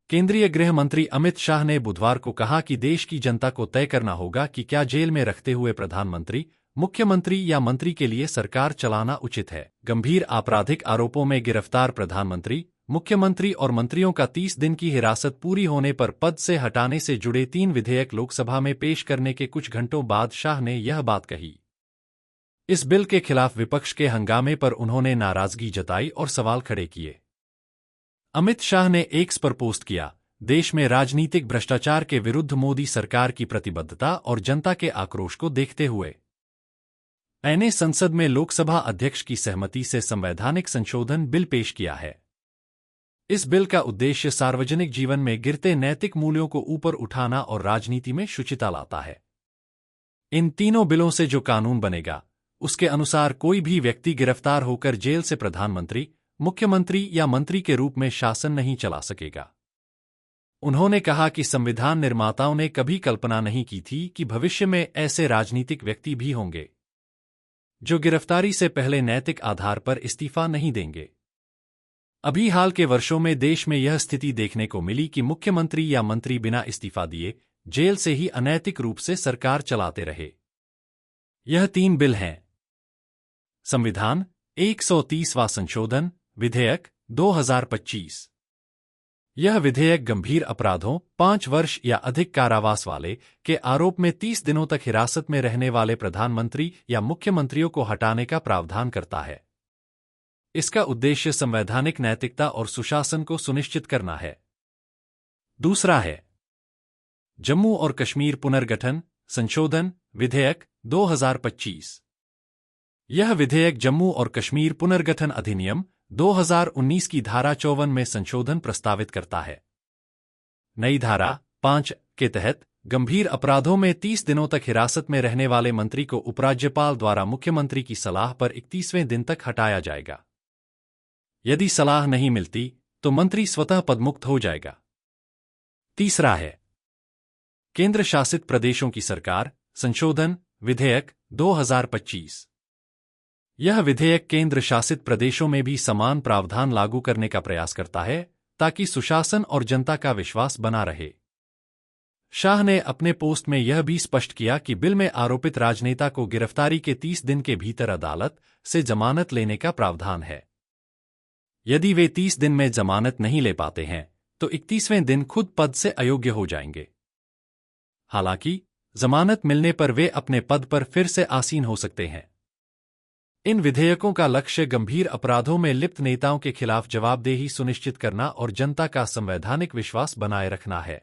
केंद्रीय गृह मंत्री अमित शाह ने बुधवार को कहा कि देश की जनता को तय करना होगा कि क्या जेल में रखते हुए प्रधानमंत्री, मुख्यमंत्री या मंत्री के लिए सरकार चलाना उचित है। गंभीर आपराधिक आरोपों में गिरफ्तार प्रधानमंत्री, मुख्यमंत्री और मंत्रियों का 30 दिन की हिरासत पूरी होने पर पद से हटाने से जुड़े 3 विधेयक लोकसभा में पेश करने के कुछ घंटों बाद शाह ने यह बात कही। इस बिल के खिलाफ विपक्ष के हंगामे पर उन्होंने नाराजगी जताई और सवाल खड़े किए। अमित शाह ने एक्स पर पोस्ट किया, देश में राजनीतिक भ्रष्टाचार के विरुद्ध मोदी सरकार की प्रतिबद्धता और जनता के आक्रोश को देखते हुए मैंने संसद में लोकसभा अध्यक्ष की सहमति से संवैधानिक संशोधन बिल पेश किया है। इस बिल का उद्देश्य सार्वजनिक जीवन में गिरते नैतिक मूल्यों को ऊपर उठाना और राजनीति में शुचिता लाता है। इन तीनों बिलों से जो कानून बनेगा, उसके अनुसार कोई भी व्यक्ति गिरफ्तार होकर जेल से प्रधानमंत्री, मुख्यमंत्री या मंत्री के रूप में शासन नहीं चला सकेगा। उन्होंने कहा कि संविधान निर्माताओं ने कभी कल्पना नहीं की थी कि भविष्य में ऐसे राजनीतिक व्यक्ति भी होंगे जो गिरफ्तारी से पहले नैतिक आधार पर इस्तीफा नहीं देंगे। अभी हाल के वर्षों में देश में यह स्थिति देखने को मिली कि मुख्यमंत्री या मंत्री बिना इस्तीफा दिए जेल से ही अनैतिक रूप से सरकार चलाते रहे। यह 3 बिल हैं। संविधान 130वां संशोधन विधेयक 2025। यह विधेयक गंभीर अपराधों 5 वर्ष या अधिक कारावास वाले के आरोप में 30 दिनों तक हिरासत में रहने वाले प्रधानमंत्री या मुख्यमंत्रियों को हटाने का प्रावधान करता है। इसका उद्देश्य संवैधानिक नैतिकता और सुशासन को सुनिश्चित करना है। दूसरा है जम्मू और कश्मीर पुनर्गठन संशोधन विधेयक 2025। यह विधेयक जम्मू और कश्मीर पुनर्गठन अधिनियम 2019 की धारा 54 में संशोधन प्रस्तावित करता है। नई धारा 5 के तहत गंभीर अपराधों में 30 दिनों तक हिरासत में रहने वाले मंत्री को उपराज्यपाल द्वारा मुख्यमंत्री की सलाह पर 31वें दिन तक हटाया जाएगा। यदि सलाह नहीं मिलती तो मंत्री स्वतः पदमुक्त हो जाएगा। तीसरा है केंद्र शासित प्रदेशों की सरकार संशोधन विधेयक 2025। यह विधेयक केंद्र शासित प्रदेशों में भी समान प्रावधान लागू करने का प्रयास करता है ताकि सुशासन और जनता का विश्वास बना रहे। शाह ने अपने पोस्ट में यह भी स्पष्ट किया कि बिल में आरोपित राजनेता को गिरफ्तारी के 30 दिन के भीतर अदालत से जमानत लेने का प्रावधान है। यदि वे 30 दिन में जमानत नहीं ले पाते हैं तो 31वें दिन खुद पद से अयोग्य हो जाएंगे। हालांकि जमानत मिलने पर वे अपने पद पर फिर से आसीन हो सकते हैं। इन विधेयकों का लक्ष्य गंभीर अपराधों में लिप्त नेताओं के खिलाफ जवाबदेही सुनिश्चित करना और जनता का संवैधानिक विश्वास बनाए रखना है।